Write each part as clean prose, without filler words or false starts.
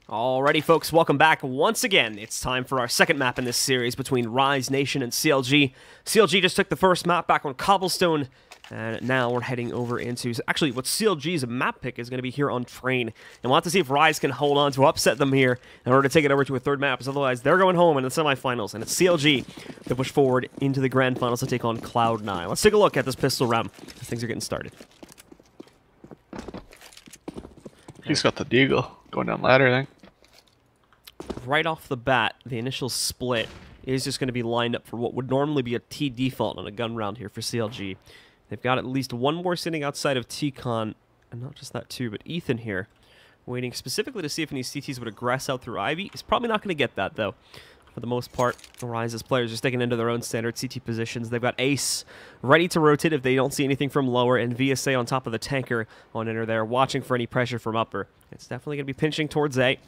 Alrighty, folks, welcome back once again. It's time for our second map in this series between Rise Nation and CLG. CLG just took the first map back on Cobblestone, and now we're heading over into... Actually, what CLG's map pick is going to be here on Train. And we'll have to see if Rise can hold on to upset them here in order to take it over to a third map, because otherwise they're going home in the semifinals, and it's CLG to push forward into the grand finals to take on Cloud9. Let's take a look at this pistol round as things are getting started. He's got the deagle going down ladder thing. Right off the bat, the initial split is just going to be lined up for what would normally be a T default on a gun round here for CLG. They've got at least one more sitting outside of T-Con, and not just that too, but Ethan here, waiting specifically to see if any CTs would aggress out through Ivy. He's probably not going to get that, though. For the most part, Rise's players are sticking into their own standard CT positions. They've got Ace ready to rotate if they don't see anything from lower, and VSA on top of the tanker on inner there, watching for any pressure from upper. It's definitely going to be pinching towards A.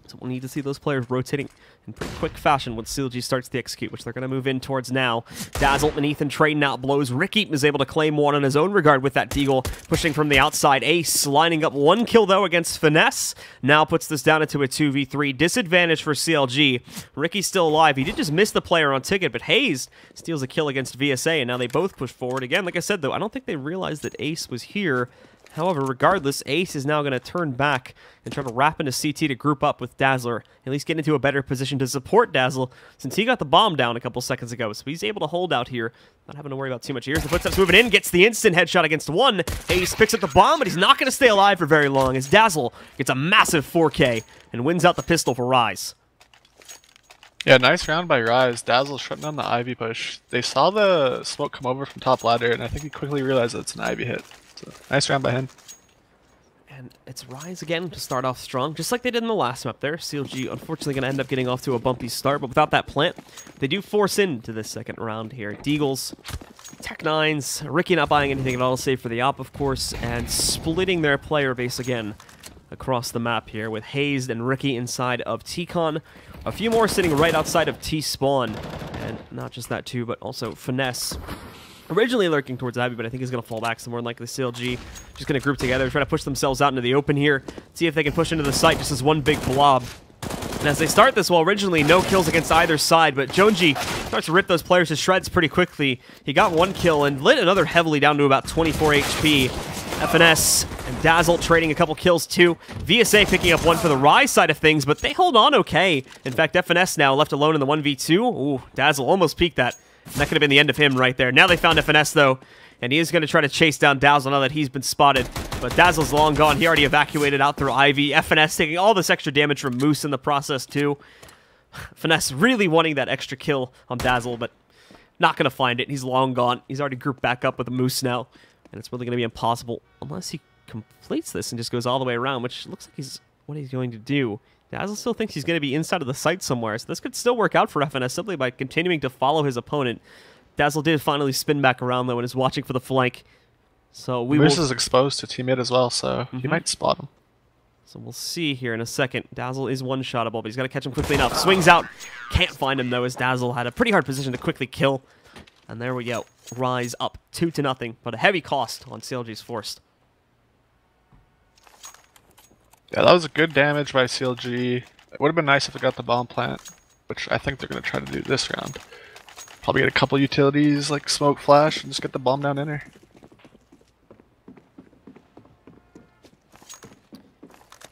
So we'll need to see those players rotating in pretty quick fashion when CLG starts to execute, which they're going to move in towards now. Dazzle and Ethan trading out blows. Ricky is able to claim one on his own regard with that deagle, pushing from the outside. Ace lining up one kill, though, against Finesse. Now puts this down into a 2v3. Disadvantage for CLG. Ricky's still alive. He did just miss the player on ticket, but Hayes steals a kill against VSA, and now they both push forward. Again, like I said, though, I don't think they realized that Ace was here. However, regardless, Ace is now going to turn back and try to wrap into CT to group up with Dazzler, at least get into a better position to support Dazzle, since he got the bomb down a couple seconds ago, so he's able to hold out here, not having to worry about too much. Here's the footsteps moving in, gets the instant headshot against one. Ace picks up the bomb, but he's not going to stay alive for very long, as Dazzle gets a massive 4K and wins out the pistol for Rise. Yeah, nice round by Rise. Dazzle shutting down the Ivy push. They saw the smoke come over from top ladder, and I think he quickly realized that it's an Ivy hit. So, nice round by him. And it's Rise again to start off strong, just like they did in the last map there. CLG unfortunately going to end up getting off to a bumpy start, but without that plant, they do force into this second round here. Deagles, Tech-9s, Ricky not buying anything at all, save for the op, of course, and splitting their player base again across the map here, with Hazed and Ricky inside of T-Con. A few more sitting right outside of T-Spawn, and not just that too, but also Finesse. Originally lurking towards Ivy, but I think he's going to fall back somewhere, and likely CLG just going to group together, try to push themselves out into the open here, see if they can push into the site just as one big blob. And as they start this, well, originally no kills against either side, but Jonesy starts to rip those players to shreds pretty quickly. He got one kill and lit another heavily down to about 24 HP. FNS and Dazzle trading a couple kills too. VSA picking up one for the Rise side of things, but they hold on okay. In fact, FNS now left alone in the 1v2. Ooh, Dazzle almost peeked that. And that could have been the end of him right there. Now they found FNS, though, and he is going to try to chase down Dazzle now that he's been spotted. But Dazzle's long gone. He already evacuated out through Ivy. FNS taking all this extra damage from Moose in the process, too. Finesse really wanting that extra kill on Dazzle, but not going to find it. He's long gone. He's already grouped back up with Moose now, and it's really going to be impossible unless he completes this and just goes all the way around, which looks like he's what he's going to do. Dazzle still thinks he's going to be inside of the site somewhere, so this could still work out for FNS simply by continuing to follow his opponent. Dazzle did finally spin back around, though, and is watching for the flank. So Moose is exposed to teammate as well, so he might spot him. So we'll see here in a second. Dazzle is one-shottable, but he's got to catch him quickly enough. Swings out. Can't find him, though, as Dazzle had a pretty hard position to quickly kill. And there we go. Rise up 2-0, but a heavy cost on CLG's forced. Yeah, that was a good damage by CLG. It would have been nice if it got the bomb plant, which I think they're going to try to do this round. Probably get a couple utilities like smoke flash and just get the bomb down in there.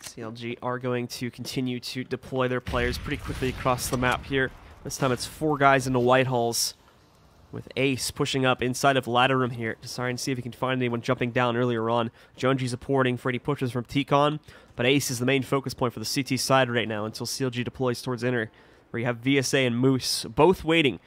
CLG are going to continue to deploy their players pretty quickly across the map here. This time it's 4 guys into Whitehalls, with Ace pushing up inside of ladder room here to try and see if he can find anyone jumping down earlier on. Jonesy supporting for any pushes from T-Con, but Ace is the main focus point for the CT side right now until CLG deploys towards inner, where you have VSA and Moose both waiting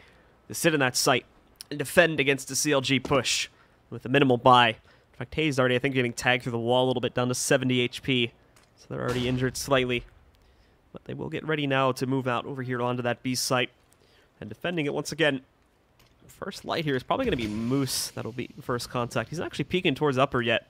to sit in that site and defend against the CLG push with a minimal buy. In fact, Hayes already, I think, getting tagged through the wall a little bit down to 70 HP, so they're already injured slightly. But they will get ready now to move out over here onto that B site, and defending it once again. First light here is probably going to be Moose. That'll be first contact. He's not actually peeking towards upper yet,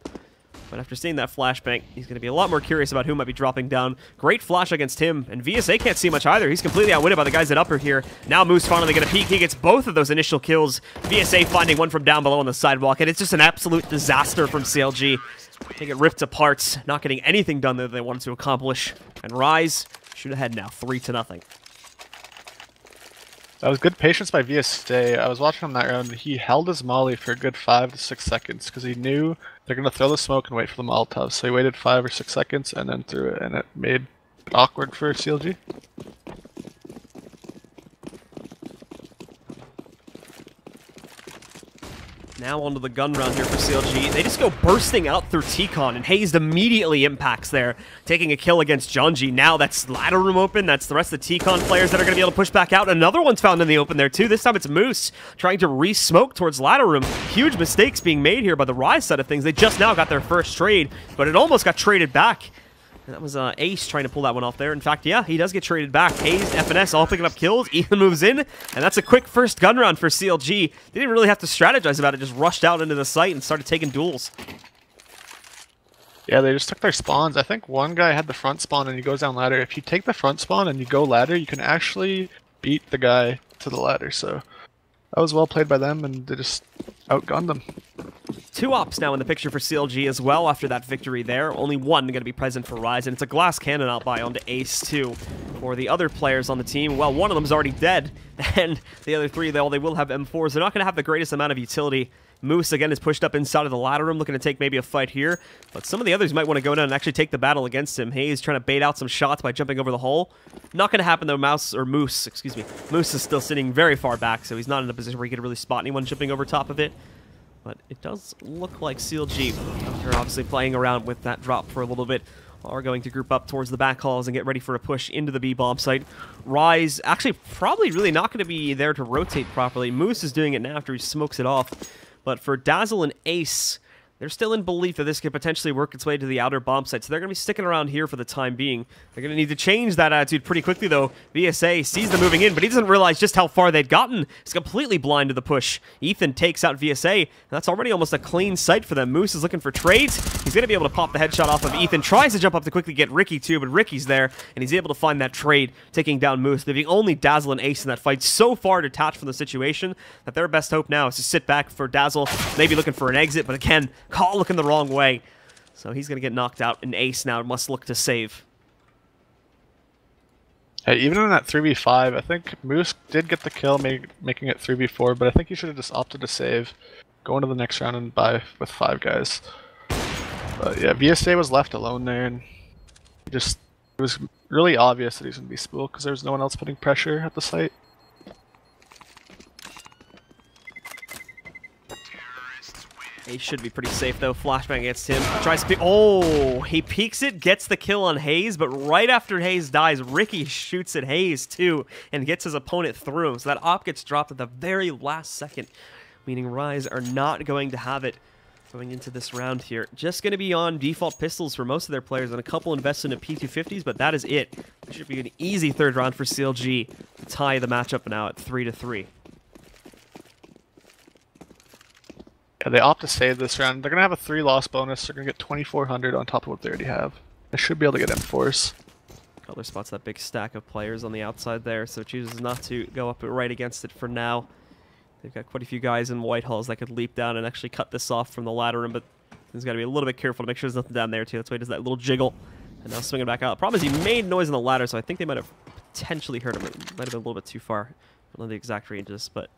but after seeing that flashbang, he's going to be a lot more curious about who might be dropping down. Great flash against him, and VSA can't see much either. He's completely outwitted by the guys at upper here. Now Moose finally going to peek. He gets both of those initial kills. VSA finding one from down below on the sidewalk, and it's just an absolute disaster from CLG. They get ripped apart, not getting anything done that they wanted to accomplish. And Rise shoot ahead now, 3-0. That was good patience by VSA. I was watching him that round, and he held his molly for a good 5 to 6 seconds because he knew they're going to throw the smoke and wait for the Molotov. So he waited 5 or 6 seconds and then threw it, and it made it awkward for CLG. Now onto the gun round here for CLG. They just go bursting out through T-Con, and Hayes immediately impacts there, taking a kill against Junji. Now that's ladder room open. That's the rest of the T-Con players that are going to be able to push back out. Another one's found in the open there, too. This time it's Moose trying to re-smoke towards ladder room. Huge mistakes being made here by the Rise side of things. They just now got their first trade, but it almost got traded back. And that was Ace trying to pull that one off there. In fact, yeah, he does get traded back. Hayes, FNS all picking up kills. Ethan moves in, and that's a quick first gun round for CLG. They didn't really have to strategize about it, just rushed out into the site and started taking duels. Yeah, they just took their spawns. I think one guy had the front spawn and he goes down ladder. If you take the front spawn and you go ladder, you can actually beat the guy to the ladder. So that was well played by them, and they just outgunned them. 2 ops now in the picture for CLG as well after that victory there. Only one going to be present for Rise, and it's a glass cannon out by onto Ace 2. For the other players on the team, well, one of them's already dead, and the other 3, they will have M4s. They're not going to have the greatest amount of utility. Moose, again, is pushed up inside of the ladder room, looking to take maybe a fight here. But some of the others might want to go down and actually take the battle against him. Hayes trying to bait out some shots by jumping over the hole. Not going to happen, though. Moose, excuse me. Moose is still sitting very far back, so he's not in a position where he could really spot anyone jumping over top of it. But it does look like CLG, after obviously playing around with that drop for a little bit, are going to group up towards the back halls and get ready for a push into the B-bomb site. Rise, actually probably really not going to be there to rotate properly. Moose is doing it now after he smokes it off. But for Dazzle and Ace, they're still in belief that this could potentially work its way to the outer bomb site, so they're going to be sticking around here for the time being. They're going to need to change that attitude pretty quickly, though. VSA sees them moving in, but he doesn't realize just how far they'd gotten. He's completely blind to the push. Ethan takes out VSA, and that's already almost a clean sight for them. Moose is looking for trades. He's going to be able to pop the headshot off of Ethan. Tries to jump up to quickly get Ricky, too, but Ricky's there, and he's able to find that trade, taking down Moose, leaving only Dazzle and Ace in that fight, so far detached from the situation that their best hope now is to sit back for Dazzle, maybe looking for an exit, but again, call looking the wrong way. So he's going to get knocked out, and Ace now must look to save. Hey, even in that 3v5, I think Moose did get the kill, making it 3v4, but I think he should have just opted to save, go into the next round and buy with 5 guys. But yeah, VSA was left alone there, and it was really obvious that he's going to be spooled because there was no one else putting pressure at the site. He should be pretty safe, though. Flashbang against him. Tries to oh, he peeks it, gets the kill on Hayes, but right after Hayes dies, Ricky shoots at Hayes, too, and gets his opponent through him. So that op gets dropped at the very last second, meaning Rise are not going to have it going into this round here. Just going to be on default pistols for most of their players, and a couple invested in P250s, but that is it. It should be an easy third round for CLG to tie the matchup now at 3-3. Yeah, they opt to save this round. They're going to have a 3-loss bonus. They're going to get 2,400 on top of what they already have. They should be able to get M4s. Cutler spots that big stack of players on the outside there, so chooses not to go up right against it for now. They've got quite a few guys in white halls that could leap down and actually cut this off from the ladder room, but he's got to be a little bit careful to make sure there's nothing down there, too. That's why he does that little jiggle. And now swinging back out. Problem is he made noise on the ladder, so I think they might have potentially hurt him. It might have been a little bit too far. I don't know the exact ranges, but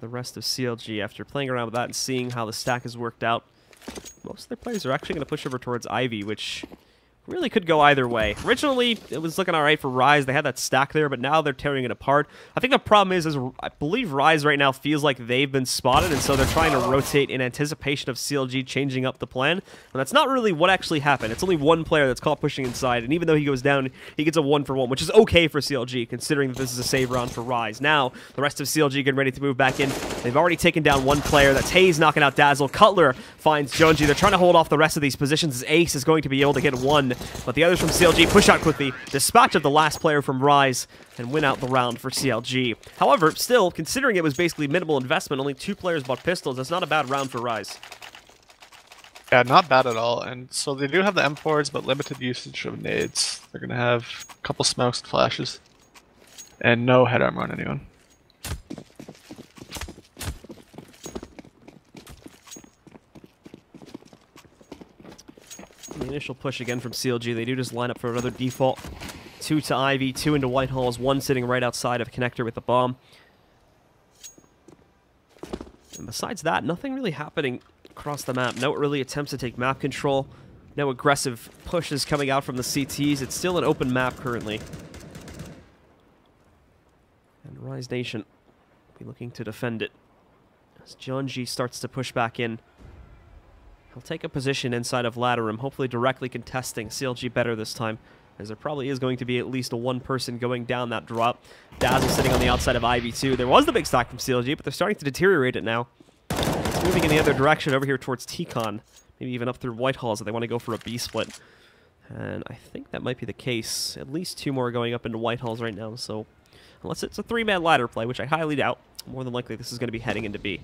the rest of CLG, after playing around with that and seeing how the stack has worked out, most of their players are actually going to push over towards Ivy, which really could go either way. Originally, it was looking alright for Rise. They had that stack there, but now they're tearing it apart. I think the problem is I believe Rise right now feels like they've been spotted, and so they're trying to rotate in anticipation of CLG changing up the plan. And that's not really what actually happened. It's only one player that's caught pushing inside, and even though he goes down, he gets a 1-for-1, which is okay for CLG, considering that this is a save round for Rise. Now, the rest of CLG getting ready to move back in. They've already taken down one player. That's Hayes knocking out Dazzle. Cutler finds Junji. They're trying to hold off the rest of these positions as Ace is going to be able to get one. But the others from CLG push out quickly, dispatch of the last player from Rise, and win out the round for CLG. However, still, considering it was basically minimal investment, only 2 players bought pistols, that's not a bad round for Rise. Yeah, not bad at all. And so they do have the M4s, but limited usage of nades. They're going to have a couple smokes and flashes. And no head armor on anyone. initial push again from CLG. They do just line up for another default. 2 to Ivy, 2 into Whitehall's, 1 sitting right outside of connector with the bomb. And besides that, nothing really happening across the map. No really attempts to take map control. No aggressive pushes coming out from the CTs. It's still an open map currently. And Rise Nation will be looking to defend it. As Junji starts to push back in. He'll take a position inside of Laterum, hopefully directly contesting CLG better this time, as there probably is going to be at least one person going down that drop. Dazzle sitting on the outside of Ivy too. There was the big stack from CLG, but they're starting to deteriorate it now. It's moving in the other direction over here towards T-Con. Maybe even up through Whitehall, so they want to go for a B split. And I think that might be the case. At least 2 more going up into Whitehall's right now, so unless it's a 3-man ladder play, which I highly doubt, more than likely this is going to be heading into B.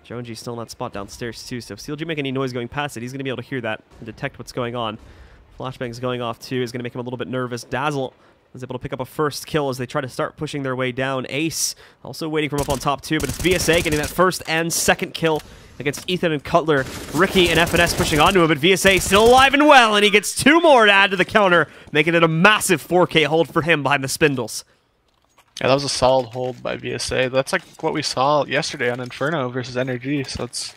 Jonji's still in that spot downstairs too, so if CLG make any noise going past it, he's going to be able to hear that and detect what's going on. Flashbang's going off too, is going to make him a little bit nervous. Dazzle is able to pick up a first kill as they try to start pushing their way down. Ace also waiting from up on top too, but it's VSA getting that first and second kill against Ethan and Cutler. Ricky and FNS pushing onto him, but VSA still alive and well, and he gets 2 more to add to the counter, making it a massive 4K hold for him behind the spindles. Yeah, that was a solid hold by VSA. That's like what we saw yesterday on Inferno versus NRG, so it's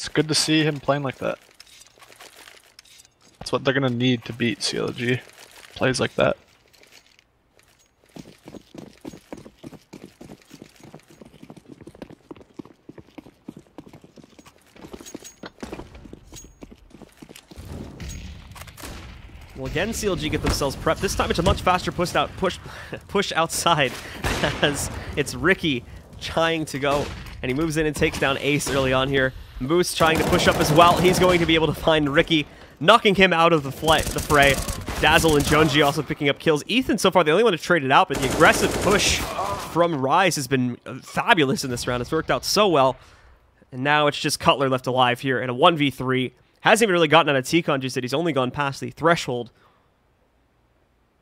good to see him playing like that. That's what they're going to need to beat CLG. Plays like that. Well, again, CLG get themselves prepped. This time it's a much faster push outside, as it's Ricky trying to go, and he moves in and takes down Ace early on here. Moose trying to push up as well. He's going to be able to find Ricky, knocking him out of the fray. Dazzle and Junji also picking up kills. Ethan so far the only one to trade it out, but the aggressive push from Rise has been fabulous in this round. It's worked out so well. And now it's just Cutler left alive here in a 1v3. Hasn't even really gotten out of T-Con just yet. He's only gone past the threshold.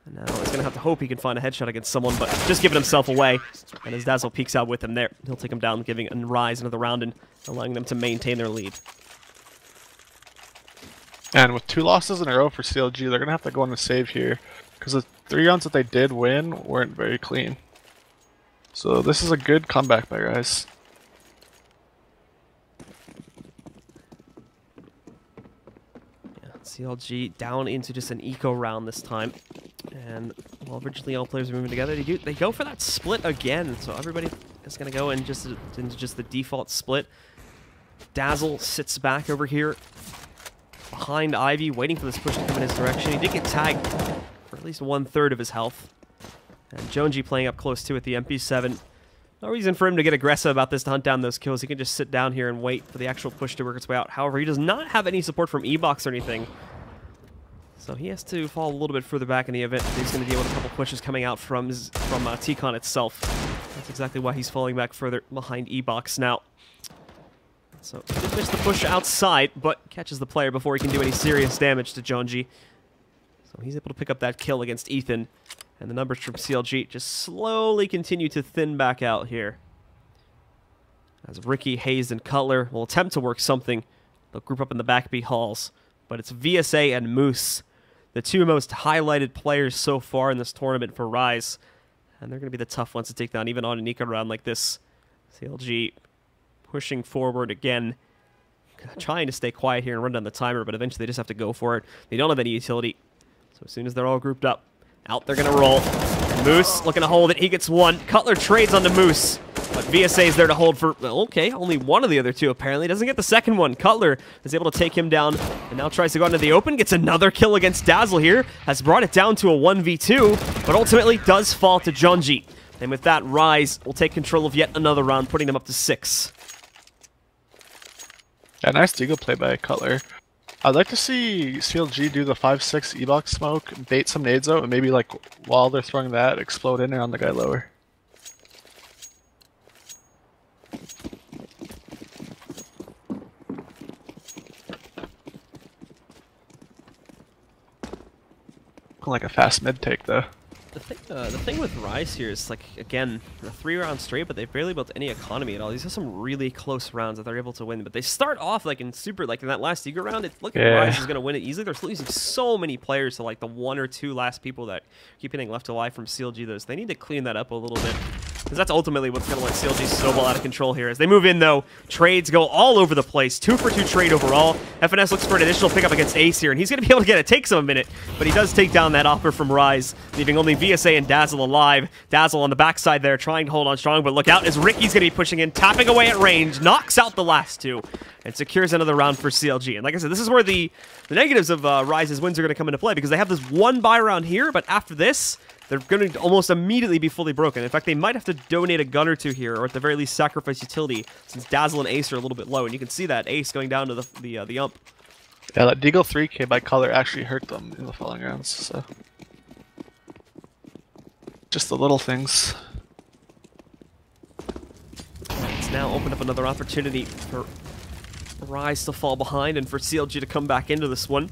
And now he's going to have to hope he can find a headshot against someone, but just giving himself away. And as Dazzle peeks out with him there, he'll take him down, giving Rise another round and allowing them to maintain their lead. And with 2 losses in a row for CLG, they're going to have to go on a save here, because the 3 rounds that they did win weren't very clean. So this is a good comeback by Rise. CLG down into just an eco round this time. And while originally all players are moving together, they go for that split again. So everybody is going to go in into just the default split. Dazzle sits back over here behind Ivy, waiting for this push to come in his direction. He did get tagged for at least 1/3 of his health. And Jonji playing up close too with the MP7. No reason for him to get aggressive about this to hunt down those kills. He can just sit down here and wait for the actual push to work its way out. However, he does not have any support from E-Box or anything. So he has to fall a little bit further back in the event. He's going to deal with a couple pushes coming out from T-Con itself. That's exactly why he's falling back further behind E-Box now. So he did miss the push outside, but catches the player before he can do any serious damage to Jonji. So he's able to pick up that kill against Ethan. And the numbers from CLG just slowly continue to thin back out here. As Ricky, Hayes, and Cutler will attempt to work something. They'll group up in the back B halls. But it's VSA and Moose, the 2 most highlighted players so far in this tournament for Rise. And they're going to be the tough ones to take down, even on an eco round like this. CLG pushing forward again. Trying to stay quiet here and run down the timer, but eventually they just have to go for it. They don't have any utility. So as soon as they're all grouped up, out they're going to roll. Moose looking to hold it. He gets 1. Cutler trades onto Moose. But VSA is there to hold for, okay, only one of the other 2 apparently. Doesn't get the second one. Cutler is able to take him down and now tries to go into the open. Gets another kill against Dazzle here. Has brought it down to a 1v2, but ultimately does fall to Junji. And with that, Rise will take control of yet another round, putting them up to 6. Yeah, nice deagle play by Cutler. I'd like to see CLG do the 5-6 E-Box smoke, bait some nades out, and maybe like while they're throwing that, explode in there on the guy lower. Like a fast mid take though. The thing with Rise here is, like, again, a 3-round straight, but they've barely built any economy at all. These are some really close rounds that they're able to win, but they start off, like, in super, like, in that last Eagle round, it's looking like Rise is going to win it easily. They're still using so many players to, like, the 1 or 2 last people that keep getting left alive from CLG, though, so they need to clean that up a little bit. Because that's ultimately what's going to let CLG snowball out of control here. As they move in, though, trades go all over the place. 2-for-2 trade overall. FNS looks for an additional pickup against Ace here, and he's going to be able to get it. It takes him a minute, but he does take down that offer from Rise, leaving only VSA and Dazzle alive. Dazzle on the backside there, trying to hold on strong, but look out as Ricky's going to be pushing in, tapping away at range, knocks out the last 2, and secures another round for CLG. And like I said, this is where the negatives of Rise's wins are going to come into play, because they have this 1 buy round here, but after this, they're going to almost immediately be fully broken. In fact, they might have to donate a gun or 2 here, or at the very least sacrifice utility, since Dazzle and Ace are a little bit low. And you can see that Ace going down to the ump. Yeah, that Deagle 3K by color actually hurt them in the following rounds, so... just the little things. It's now opened up another opportunity for Rise to fall behind and for CLG to come back into this one.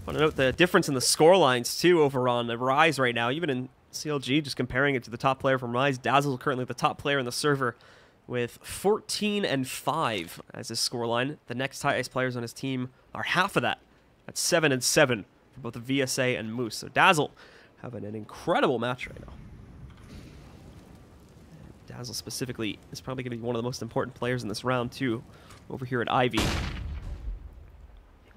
I want to note the difference in the score lines, too, over on Rise right now. Even in CLG, just comparing it to the top player from Rise, Dazzle is currently the top player in the server with 14-5 as his scoreline. The next highest players on his team are half of that. That's 7-7 for both the VSA and Moose. So Dazzle having an incredible match right now. Dazzle specifically is probably going to be one of the most important players in this round, too, over here at Ivy.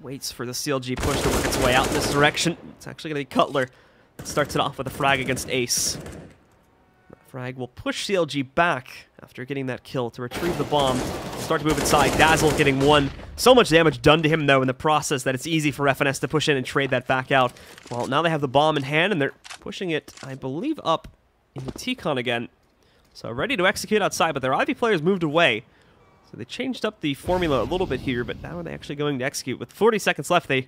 Waits for the CLG push to work its way out in this direction. It's actually going to be Cutler that starts it off with a frag against Ace. That frag will push CLG back after getting that kill to retrieve the bomb. Start to move inside. Dazzle getting 1. So much damage done to him, though, in the process that it's easy for FNS to push in and trade that back out. Well, now they have the bomb in hand, and they're pushing it, I believe, up in the T-Con again. So ready to execute outside, but their Ivy players moved away. So they changed up the formula a little bit here, but now they're actually going to execute. With 40 seconds left, they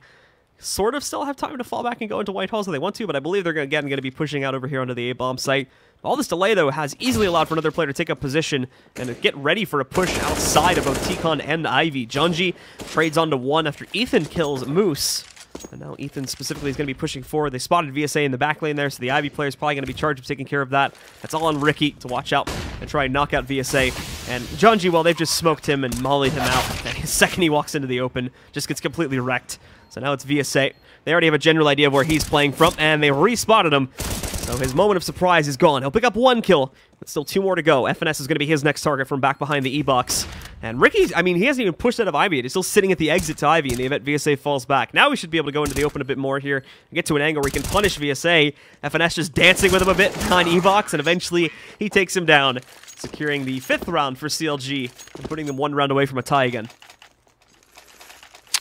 sort of still have time to fall back and go into Whitehall if they want to, but I believe they're again going to be pushing out over here onto the A-bomb site. All this delay, though, has easily allowed for another player to take up position and to get ready for a push outside of both T-Con and Ivy. Junji trades onto 1 after Ethan kills Moose. And now Ethan specifically is going to be pushing forward. They spotted VSA in the back lane there, so the Ivy player is probably going to be charged with taking care of that. That's all on Ricky to watch out and try and knock out VSA. And Junji, well, they've just smoked him and mollied him out. And the second he walks into the open, just gets completely wrecked. So now it's VSA. They already have a general idea of where he's playing from, and they respotted him. So his moment of surprise is gone. He'll pick up 1 kill, but still 2 more to go. FNS is going to be his next target from back behind the E-box. And Ricky, I mean, he hasn't even pushed out of Ivy. He's still sitting at the exit to Ivy in the event VSA falls back. Now we should be able to go into the open a bit more here and get to an angle where he can punish VSA. FNS just dancing with him a bit behind E-box, and eventually he takes him down, securing the 5th round for CLG and putting them 1 round away from a tie again.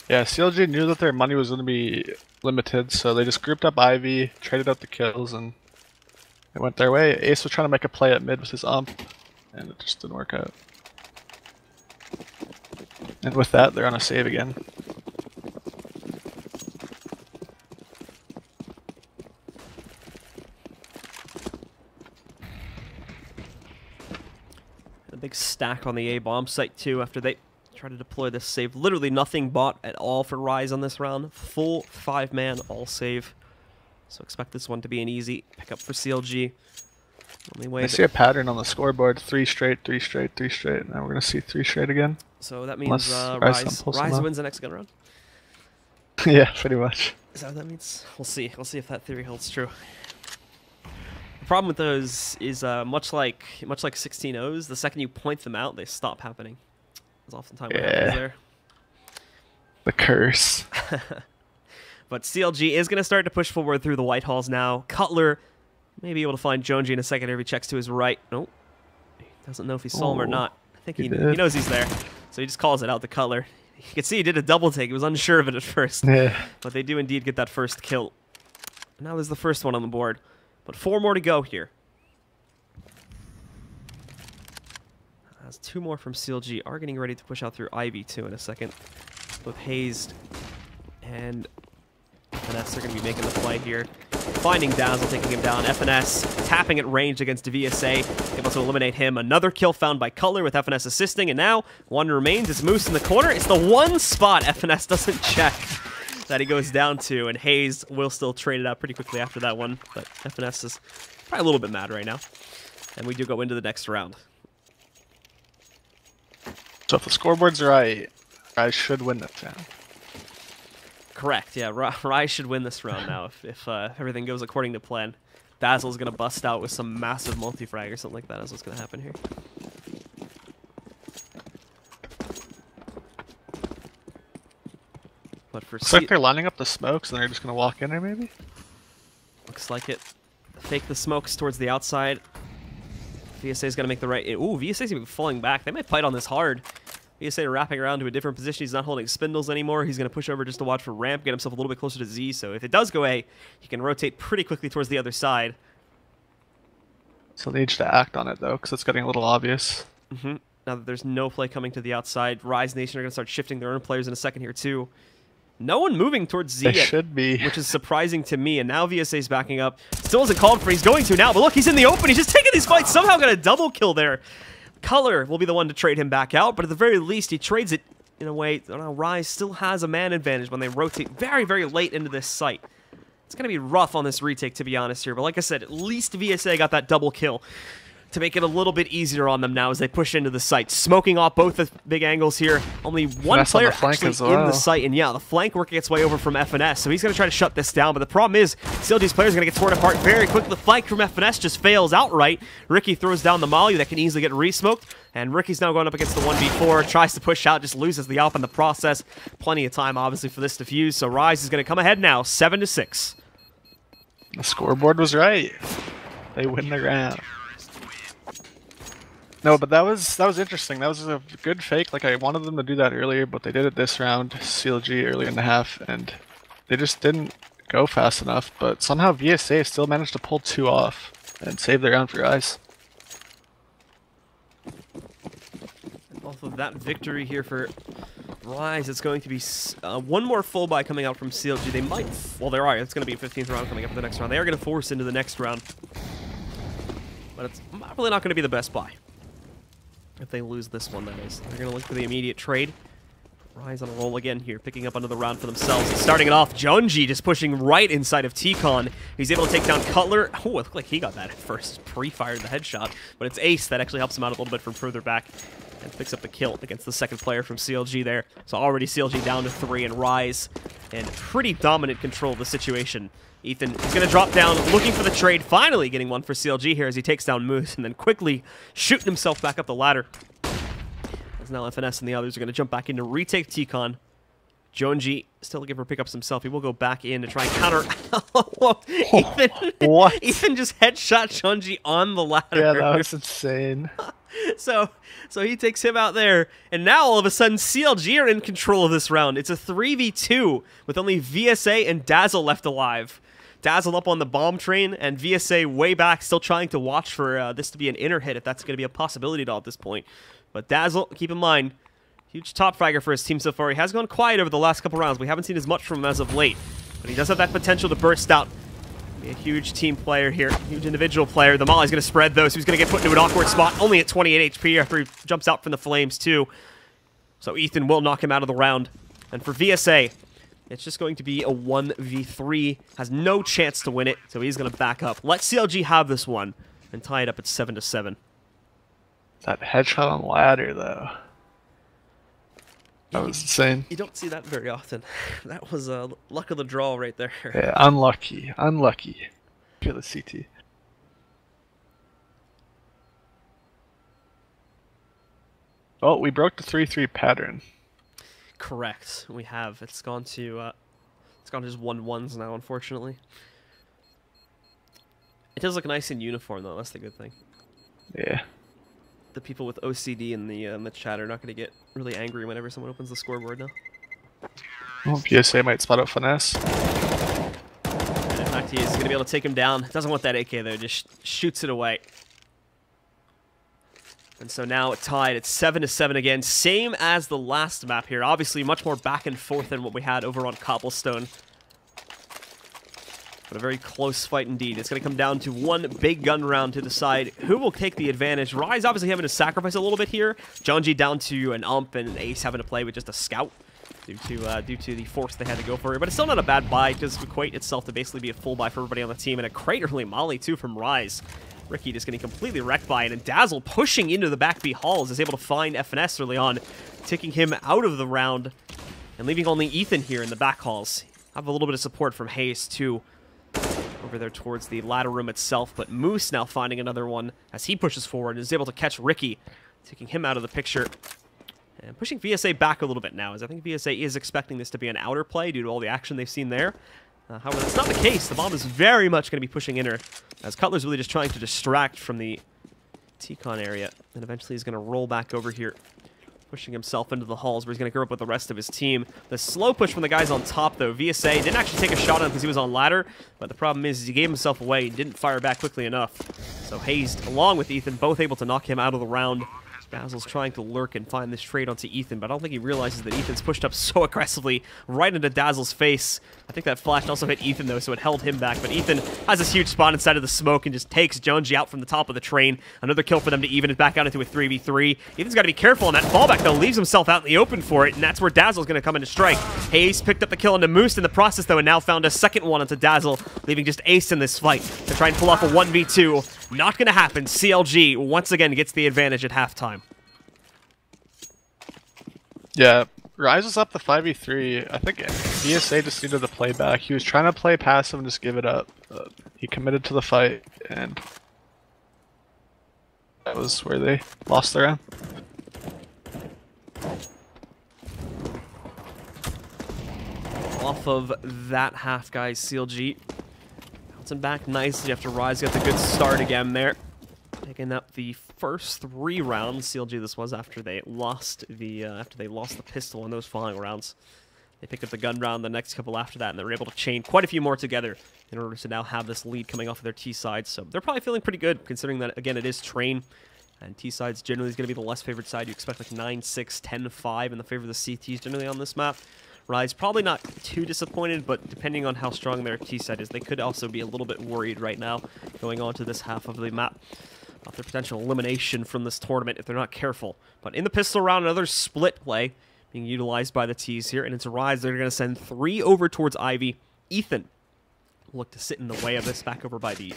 Yeah, CLG knew that their money was going to be limited, so they just grouped up Ivy, traded out the kills, and it went their way. Ace was trying to make a play at mid with his ump, and it just didn't work out. And with that, they're on a save again. A big stack on the A-bomb site, too, after they try to deploy this save. Literally nothing bought at all for Rise on this round. Full 5-man all save. So expect this one to be an easy pickup for CLG. Only way I see a pattern on the scoreboard: 3 straight, 3 straight, 3 straight. Now we're gonna see 3 straight again. So that means Rise wins the next gun round. Yeah, pretty much. Is that what that means? We'll see. We'll see if that theory holds true. The problem with those is much like 16-0s, the second you point them out, they stop happening. That's oftentimes what happens there. The curse. But CLG is going to start to push forward through the Whitehalls now. Cutler may be able to find Jonesy in a second if he checks to his right. Nope. He doesn't know if he saw him or not. I think he knows he's there. So he just calls it out to Cutler. You can see he did a double take. He was unsure of it at first. Yeah. But they do indeed get that first kill. Now there's the first one on the board. But 4 more to go here. That's 2 more from CLG. Are getting ready to push out through Ivy, too, in a second. Both Hazed and FNS are going to be making the play here. Finding Dazzle, taking him down. FNS tapping at range against VSA, able to eliminate him. Another kill found by Cutler with FNS assisting, and now 1 remains. It's Moose in the corner. It's the one spot FNS doesn't check. that he goes down to, and Hayes will still trade it out pretty quickly after that one, but FNS is probably a little bit mad right now. And we do go into the next round. So if the scoreboard's right, I should win this round. Correct, yeah. Rai should win this round now if everything goes according to plan. Dazzle's going to bust out with some massive multi-frag or something like that is what's going to happen here. But for Looks like they're lining up the smokes and they're just going to walk in there maybe? Looks like it. Fake the smokes towards the outside. VSA is going to make the right... Ooh, VSA's even falling back. They might fight on this hard. VSA wrapping around to a different position. He's not holding spindles anymore. He's going to push over just to watch for ramp, get himself a little bit closer to Z. So if it does go A, he can rotate pretty quickly towards the other side. So they need to act on it though, because it's getting a little obvious. Now that there's no play coming to the outside, Rise Nation are going to start shifting their own players in a second here too. No one moving towards Z They yet, should be. which is surprising to me. And now VSA's backing up. Still isn't called for. He's going to now, but look, he's in the open. He's just taking these fights. Somehow got a double kill there. Color will be the one to trade him back out, but at the very least, he trades it in a way. Rise still has a man advantage when they rotate very, very late into this site. It's going to be rough on this retake, to be honest here. But like I said, at least VSA got that double kill to make it a little bit easier on them now as they push into the site. Smoking off both the big angles here. Only one player actually in the site. And yeah, the flank working its way over from FNS. So he's going to try to shut this down. But the problem is, CLG's players are going to get torn apart very quickly. The flank from FNS just fails outright. Ricky throws down the molly that can easily get re-smoked. And Ricky's now going up against the 1v4. Tries to push out, just loses the AWP in the process. Plenty of time, obviously, for this to fuse. So Rise is going to come ahead now, 7-6. The scoreboard was right. They win the round. No, but that was interesting. That was a good fake. Like, I wanted them to do that earlier, but they did it this round, CLG early in the half, and they just didn't go fast enough. But somehow VSA still managed to pull 2 off and save the round for Rise. Off of that victory here for Rise, it's going to be one more full buy coming out from CLG. They might... Well, there are. It's going to be a 15th round coming up in the next round. They are going to force into the next round. But it's probably not going to be the best buy. If they lose this one, that is. They're going to look for the immediate trade. Rise on a roll again here, picking up another round for themselves. Starting it off, Junji just pushing right inside of T-Con. He's able to take down Cutler. Oh, it looked like he got that at first. Pre-fired the headshot. But it's Ace that actually helps him out a little bit from further back. And picks up the kill against the second player from CLG there. So already CLG down to 3, and Rise in pretty dominant control of the situation. Ethan is going to drop down, looking for the trade, finally getting one for CLG here as he takes down Moose, and then quickly shooting himself back up the ladder. As now FNS and the others are going to jump back in to retake T-Con. Jonji still looking for pickups himself. He will go back in to try and counter. What? Ethan just headshot Jonji on the ladder. Yeah, that was insane. So he takes him out there, and now all of a sudden CLG are in control of this round. It's a 3v2 with only VSA and Dazzle left alive. Dazzle up on the bomb train, and VSA way back, still trying to watch for this to be an inner hit, if that's going to be a possibility at all at this point. But Dazzle, keep in mind, huge top fragger for his team so far. He has gone quiet over the last couple rounds. We haven't seen as much from him as of late, but he does have that potential to burst out. Be a huge team player here, huge individual player. The molly's going to spread though, so he's going to get put into an awkward spot, only at 28 HP after he jumps out from the flames too. So Ethan will knock him out of the round. And for VSA, it's just going to be a 1v3. Has no chance to win it, so he's going to back up. Let CLG have this one and tie it up at 7-7. That headshot on ladder, though. That was insane. You don't see that very often. That was a luck of the draw right there. Yeah, unlucky. Unlucky. Feel the CT. Oh, we broke the 3-3 pattern. Correct. We have. It's gone to just 1-1s now, unfortunately. It does look nice in uniform, though. That's the good thing. Yeah. The people with OCD in the chat are not going to get really angry whenever someone opens the scoreboard now. Oh, PSA might spot out Finesse. And in fact, he's going to be able to take him down. Doesn't want that AK, though. Just shoots it away. And so now it's tied at 7-7 again. Same as the last map here. Obviously, much more back and forth than what we had over on Cobblestone. But a very close fight indeed. It's going to come down to one big gun round to decide who will take the advantage. Rise obviously having to sacrifice a little bit here. Jonji down to an ump and Ace having to play with just a scout. due to the force they had to go for it. But it's still not a bad buy. It does equate itself to basically be a full buy for everybody on the team. And a great early molly, too, from Rise. Ricky just getting completely wrecked by it. And Dazzle pushing into the back B halls is able to find FNS early on, taking him out of the round and leaving only Ethan here in the back halls. Have a little bit of support from Hayes, too, over there towards the ladder room itself. But Moose now finding another one as he pushes forward and is able to catch Ricky, taking him out of the picture. And pushing VSA back a little bit now, as I think VSA is expecting this to be an outer play due to all the action they've seen there. However, that's not the case. The bomb is very much going to be pushing inner, as Cutler's really just trying to distract from the T-Con area. And eventually he's going to roll back over here, pushing himself into the halls where he's going to group up with the rest of his team. The slow push from the guys on top, though. VSA didn't actually take a shot on him because he was on ladder, but the problem is he gave himself away and didn't fire back quickly enough. So Hayes, along with Ethan, both able to knock him out of the round. Dazzle's trying to lurk and find this trade onto Ethan, but I don't think he realizes that Ethan's pushed up so aggressively right into Dazzle's face. I think that flash also hit Ethan, though, so it held him back. But Ethan has this huge spawn inside of the smoke and just takes Jonesy out from the top of the train. Another kill for them to even it back out into a 3v3. Ethan's got to be careful on that fallback, though. Leaves himself out in the open for it, and that's where Dazzle's going to come in to strike. Hayes picked up the kill into Moose in the process, though, and now found a second one onto Dazzle, leaving just Ace in this fight to try and pull off a 1v2. Not going to happen. CLG once again gets the advantage at halftime. Yeah, Rise was up the 5v3. I think ESA just needed to play back. He was trying to play passive and just give it up. He committed to the fight, and that was where they lost the round. Off of that half, guys, CLG bouncing back nicely after Rise got the good start again there. Taking up the first 3 rounds. CLG this was after they lost the pistol in those following rounds. They picked up the gun round the next couple after that, and they were able to chain quite a few more together in order to now have this lead coming off of their T side. So they're probably feeling pretty good, considering that, again, it is Train, and T sides generally is going to be the less favored side. You expect like 9-6, 10-5 in the favor of the CTs generally on this map. Rise probably not too disappointed, but depending on how strong their T side is, they could also be a little bit worried right now going on to this half of the map. Their potential elimination from this tournament if they're not careful. But in the pistol round, another split play being utilized by the T's here, and it's a Rise. They're going to send 3 over towards Ivy. Ethan will look to sit in the way of this back over by the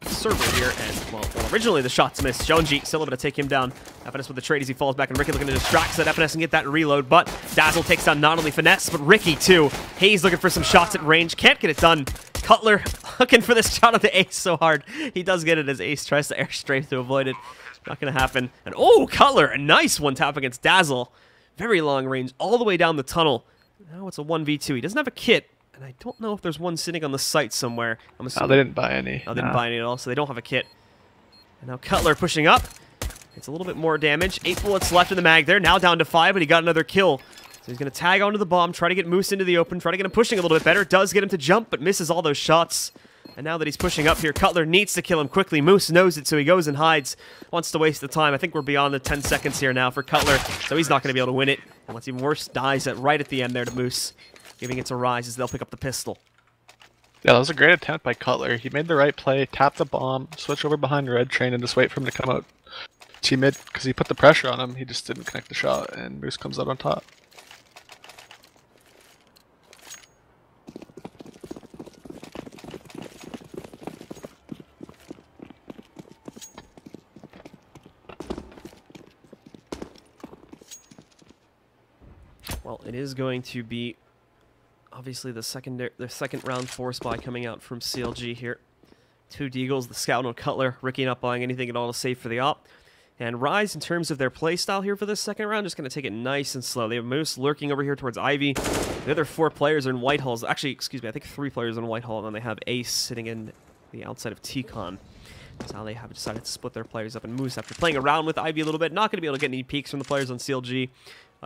server here, and, well, originally the shots missed. Jonesy still able to take him down. FNS with the trade as he falls back, and Ricky looking to distract so that FNS can get that reload, but Dazzle takes down not only Finesse, but Ricky too. Hayes looking for some shots at range, can't get it done. Cutler looking for this shot at the Ace so hard. He does get it as Ace tries to air strafe to avoid it. Not going to happen. And oh, Cutler, a nice one tap against Dazzle. Very long range, all the way down the tunnel. Now it's a 1v2. He doesn't have a kit, and I don't know if there's one sitting on the site somewhere. I'm assuming. Oh, they didn't buy any. Oh, they didn't buy any at all, so they don't have a kit. And now Cutler pushing up. It's a little bit more damage. 8 bullets left in the mag there. Now down to 5, but he got another kill. So he's going to tag onto the bomb, try to get Moose into the open, try to get him pushing a little bit better. Does get him to jump, but misses all those shots. And now that he's pushing up here, Cutler needs to kill him quickly. Moose knows it, so he goes and hides. Wants to waste the time. I think we're beyond the 10 seconds here now for Cutler, so he's not going to be able to win it. And what's even worse, dies right at the end there to Moose, giving it to Rise as they'll pick up the pistol. Yeah, that was a great attempt by Cutler. He made the right play, tapped the bomb, switch over behind Red Train, and just wait for him to come out T-mid, because he put the pressure on him. He just didn't connect the shot, and Moose comes out on top. Well, it is going to be obviously the second round force buy coming out from CLG here. 2 Deagles, the Scout on Cutler. Ricky not buying anything at all to save for the op. And Rise, in terms of their playstyle here for this second round, just going to take it nice and slow. They have Moose lurking over here towards Ivy. The other 4 players are in Whitehalls. Actually, excuse me, I think 3 players in Whitehall, and then they have Ace sitting in the outside of T-Con. That's how they have decided to split their players up. And Moose, after playing around with Ivy a little bit, not going to be able to get any peeks from the players on CLG.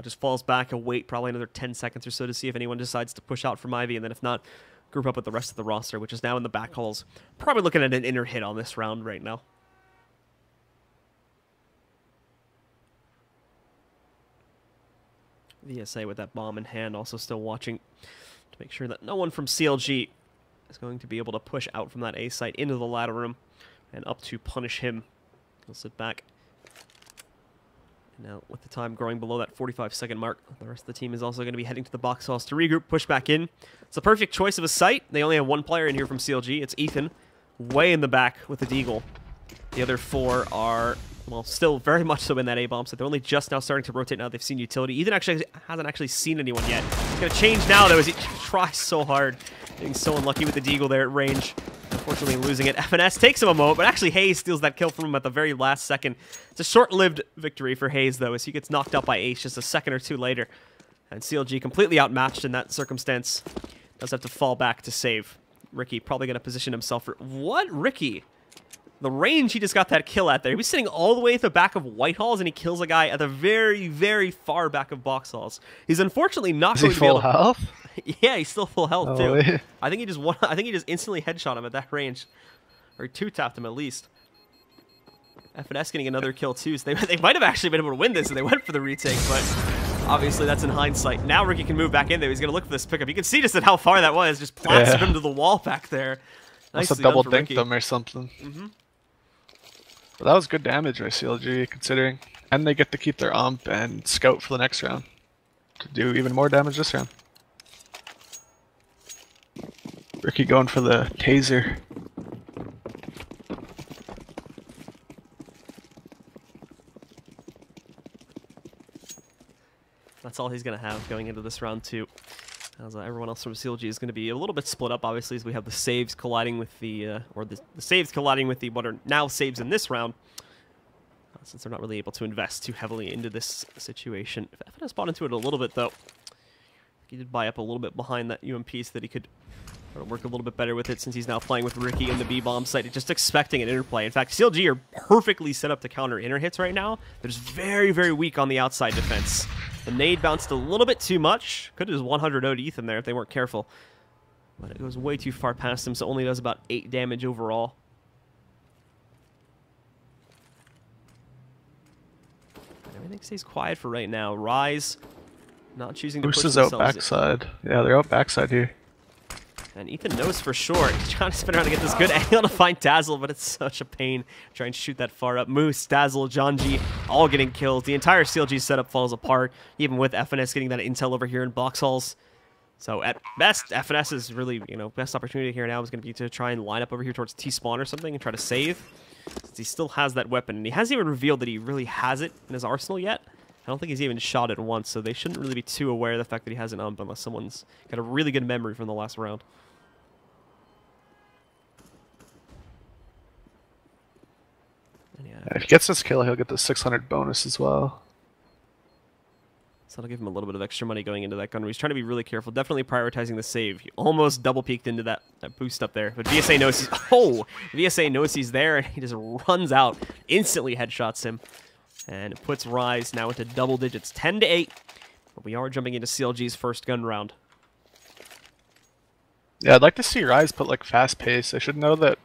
Just falls back and wait probably another 10 seconds or so to see if anyone decides to push out from Ivy, and then if not, group up with the rest of the roster, which is now in the back halls. Probably looking at an inner hit on this round right now. VSA with that bomb in hand, also still watching to make sure that no one from CLG is going to be able to push out from that A site into the ladder room and up to punish him. He'll sit back Now, with the time growing below that 45-second mark, the rest of the team is also going to be heading to the box halls to regroup, push back in. It's a perfect choice of a site. They only have one player in here from CLG. It's Ethan, way in the back with the deagle. The other four are, well, still very much so in that A-bomb, so they're only just now starting to rotate now they've seen utility. Ethan actually hasn't actually seen anyone yet. It's going to change now, though, as he tries so hard. Getting so unlucky with the deagle there at range. Unfortunately losing it. FNS takes him a moment, but actually Hayes steals that kill from him at the very last second. It's a short-lived victory for Hayes, though, as he gets knocked out by Ace just a second or two later. And CLG completely outmatched in that circumstance. Does have to fall back to save. Ricky probably going to position himself for... What? Ricky? The range he just got that kill at there. He was sitting all the way at the back of Whitehall's, and he kills a guy at the very, very far back of Boxhalls. He's unfortunately not going to be able to... health? Yeah, he's still full health, too. Wait. I think he just instantly headshot him at that range. Or two-tapped him, at least. FNS getting another kill, too. So they might have actually been able to win this if they went for the retake, but obviously that's in hindsight. Now Ricky can move back in there. He's going to look for this pickup. You can see just at how far that was. Just plastered him to the wall back there. Must have double dinked them or something. But that was good damage by CLG, considering. And they get to keep their ump and scout for the next round. To do even more damage this round. Ricky going for the taser. That's all he's going to have going into this round, too. As everyone else from CLG is going to be a little bit split up, obviously, as we have the saves colliding with the, the saves colliding with the what are now saves in this round, since they're not really able to invest too heavily into this situation. FNS has bought into it a little bit, though. He did buy up a little bit behind that UMP so that he could work a little bit better with it, since he's now playing with Ricky in the B-bomb site, just expecting an interplay. In fact, CLG are perfectly set up to counter inner hits right now. They're just very, very weak on the outside defense. The nade bounced a little bit too much. Could have just 100 0'd Ethan there if they weren't careful. But it goes way too far past him, so only does about 8 damage overall. And everything stays quiet for right now. Rise, not choosing to push Boost is themselves. out backside. Yeah, they're out backside here. And Ethan knows for sure. He's trying to spin around to get this good angle to find Dazzle, but it's such a pain trying to shoot that far up. Moose, Dazzle, John G, all getting killed. The entire CLG setup falls apart, even with FNS getting that intel over here in box halls. So at best, FNS is really, best opportunity here now is going to be to try and line up over here towards T-spawn or something and try to save. Since he still has that weapon, and he hasn't even revealed that he really has it in his arsenal yet. I don't think he's even shot it once, so they shouldn't really be too aware of the fact that he has an ump unless someone's got a really good memory from the last round. If he gets this kill, he'll get the 600 bonus as well. So that'll give him a little bit of extra money going into that gun. He's trying to be really careful, definitely prioritizing the save. He almost double peeked into that boost up there, but VSA knows VSA knows he's there, and he just runs out, instantly headshots him, and it puts Rise now into double digits, 10 to 8. But we are jumping into CLG's first gun round. Yeah, I'd like to see Rise put like fast pace. I should know that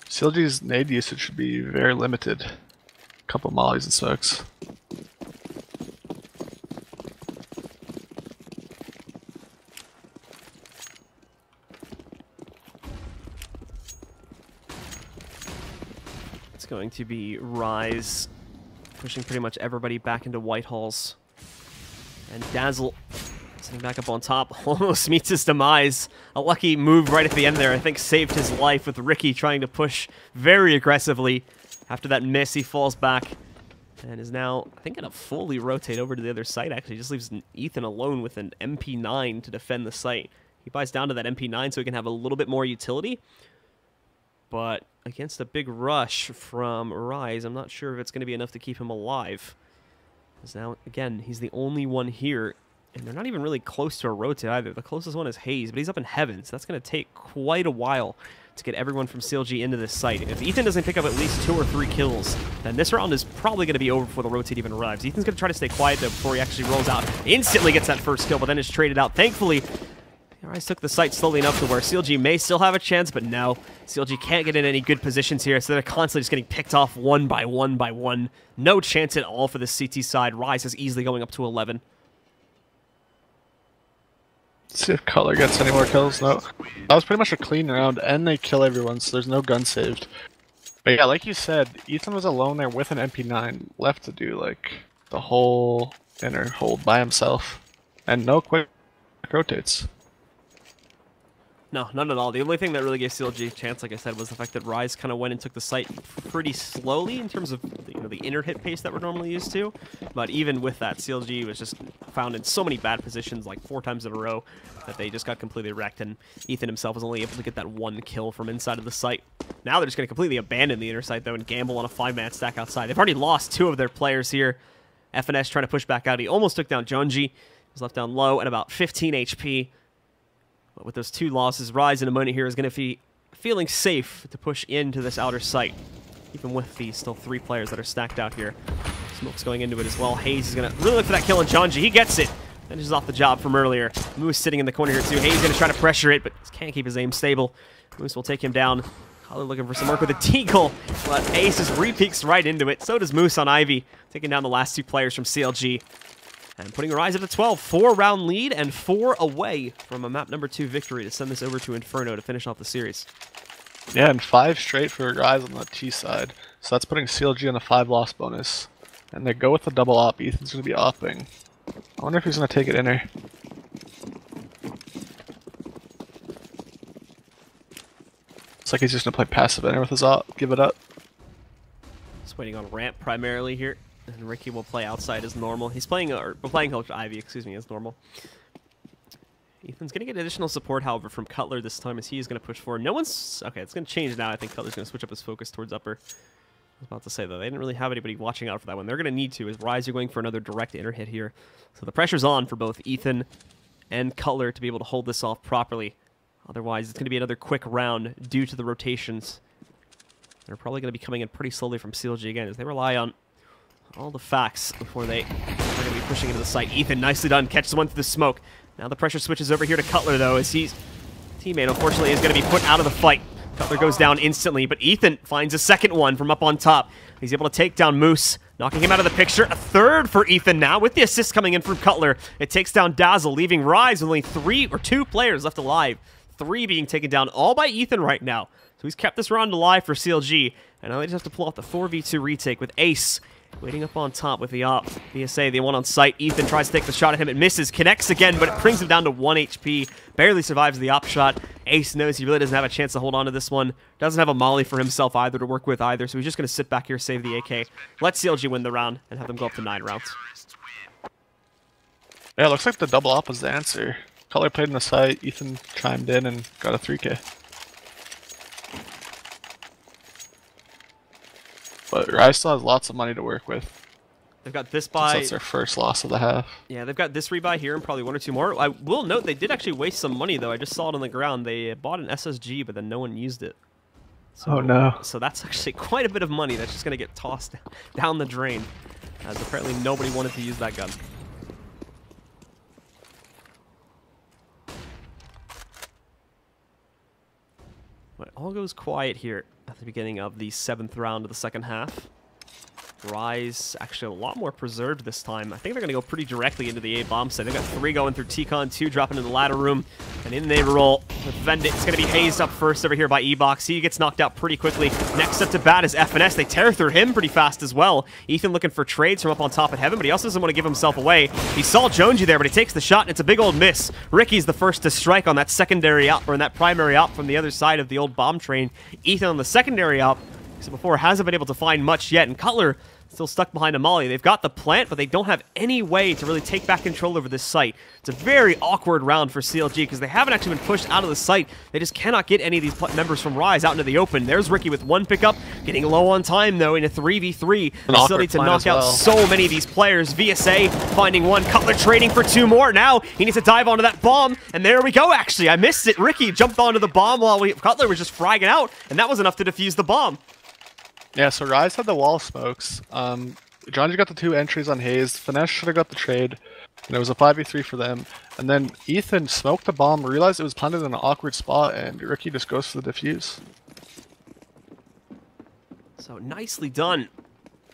CLG's nade usage should be very limited. A couple mollies and smokes. It's going to be Rise pushing pretty much everybody back into Whitehall's. And Dazzle sitting back up on top almost meets his demise. A lucky move right at the end there, I think, saved his life, with Ricky trying to push very aggressively. After that miss, he falls back and is now, I think, going to fully rotate over to the other side, actually. Just leaves Ethan alone with an MP9 to defend the site. He buys down to that MP9 so he can have a little bit more utility. But against a big rush from Rise, I'm not sure if it's going to be enough to keep him alive. Because now, again, he's the only one here. And they're not even really close to a rotate either. The closest one is Hayes, but he's up in heaven, so that's going to take quite a while to get everyone from CLG into this site. If Ethan doesn't pick up at least 2 or 3 kills, then this round is probably going to be over before the rotate even arrives. Ethan's going to try to stay quiet, though, before he actually rolls out. Instantly gets that first kill, but then is traded out. Thankfully, Rise took the site slowly enough to where CLG may still have a chance, but no. CLG can't get in any good positions here, so they're constantly just getting picked off one by one by one. No chance at all for the CT side. Rise is easily going up to 11. Let's see if Cutler gets any more kills. No. That was pretty much a clean round, and they kill everyone, so there's no gun saved. But yeah, like you said, Ethan was alone there with an MP9 left to do, like, the whole inner hold by himself. And no quick rotates. No, none at all. The only thing that really gave CLG a chance, like I said, was the fact that Rise kind of went and took the site pretty slowly in terms of the inner hit pace that we're normally used to. But even with that, CLG was just found in so many bad positions, like 4 times in a row, that they just got completely wrecked, and Ethan himself was only able to get that 1 kill from inside of the site. Now they're just going to completely abandon the inner site, though, and gamble on a 5-man stack outside. They've already lost 2 of their players here. FNS trying to push back out. He almost took down Junji. He was left down low at about 15 HP. But with those 2 losses, Rise in a moment here is going to be feeling safe to push into this outer site, even with the still 3 players that are stacked out here. Smoke's going into it as well. Hayes is going to really look for that kill on Junji. He gets it. Finishes off the job from earlier. Moose sitting in the corner here too. Hayes going to try to pressure it, but can't keep his aim stable. Moose will take him down. Collar looking for some work with a Deagle, but Ace just re-peeks right into it. So does Moose on Ivy, taking down the last 2 players from CLG. And putting Rise up to 12, 4-round lead and 4 away from a map number 2 victory to send this over to Inferno to finish off the series. Yeah, and 5 straight for Rise on the T side. So that's putting CLG on a 5-loss bonus. And they go with the double op. Ethan's going to be opping. I wonder if he's going to take it inner. Looks like he's just going to play passive inner with his op. Give it up. Just waiting on ramp primarily here. And Ricky will play outside as normal. He's playing, or playing Ivy, excuse me, as normal. Ethan's going to get additional support, however, from Cutler this time as he is going to push forward. No one's... Okay, it's going to change now. I think Cutler's going to switch up his focus towards upper. I was about to say, though, they didn't really have anybody watching out for that one. They're going to need to, as Rise are going for another direct inner hit here. So the pressure's on for both Ethan and Cutler to be able to hold this off properly. Otherwise, it's going to be another quick round due to the rotations. They're probably going to be coming in pretty slowly from CLG again, as they rely on all the facts before they're going to be pushing into the site. Ethan, nicely done, catches one through the smoke. Now the pressure switches over here to Cutler, though, as his teammate, unfortunately, is going to be put out of the fight. Cutler goes down instantly, but Ethan finds a second one from up on top. He's able to take down Moose, knocking him out of the picture. A third for Ethan now, with the assist coming in from Cutler. It takes down Dazzle, leaving Rise with only 3 or 2 players left alive. 3 being taken down, all by Ethan right now. So he's kept this round alive for CLG, and now they just have to pull off the 4v2 retake with Ace waiting up on top with the op. BSA, they want on site. Ethan tries to take the shot at him. It misses. Connects again, but it brings him down to 1 HP. Barely survives the op shot. Ace knows he really doesn't have a chance to hold on to this one. Doesn't have a molly for himself either to work with either, so he's just going to sit back here, save the AK. Let CLG win the round and have them go up to 9 rounds. Yeah, it looks like the double op was the answer. Cutler played in the site. Ethan chimed in and got a 3K. But Rise still has lots of money to work with. They've got this buy. That's their first loss of the half. Yeah, they've got this rebuy here and probably 1 or 2 more. I will note they did actually waste some money, though. I just saw it on the ground. They bought an SSG, but then no one used it. So, oh, no. So that's actually quite a bit of money that's just going to get tossed down the drain, as apparently nobody wanted to use that gun. But it all goes quiet here at the beginning of the 7th round of the second half. Rise actually a lot more preserved this time. I think they're going to go pretty directly into the A-bomb site. They've got 3 going through T-Con, 2 dropping into the ladder room, and in they roll. With Vendit, it's going to be hazed up first over here by E-Box. He gets knocked out pretty quickly. Next up to bat is FNS. They tear through him pretty fast as well. Ethan looking for trades from up on top at Heaven, but he also doesn't want to give himself away. He saw Jonesy there, but he takes the shot, and it's a big old miss. Ricky's the first to strike on that secondary op, or in that primary op from the other side of the old bomb train. Ethan on the secondary op, so before, hasn't been able to find much yet, and Cutler still stuck behind a molly. They've got the plant, but they don't have any way to really take back control over this site. It's a very awkward round for CLG because they haven't actually been pushed out of the site. They just cannot get any of these members from Rise out into the open. There's Ricky with 1 pickup, getting low on time, though, in a 3v3. They still need to knock out so many of these players. VSA finding 1. Cutler trading for 2 more. Now he needs to dive onto that bomb, and there we go, actually. I missed it. Ricky jumped onto the bomb while Cutler was just fragging out, and that was enough to defuse the bomb. Yeah, so Rise had the wall smokes. Johnny got the 2 entries on Hayes. Finesse should have got the trade. And it was a 5v3 for them. And then Ethan smoked the bomb, realized it was planted in an awkward spot, and Ricky just goes for the defuse. So nicely done.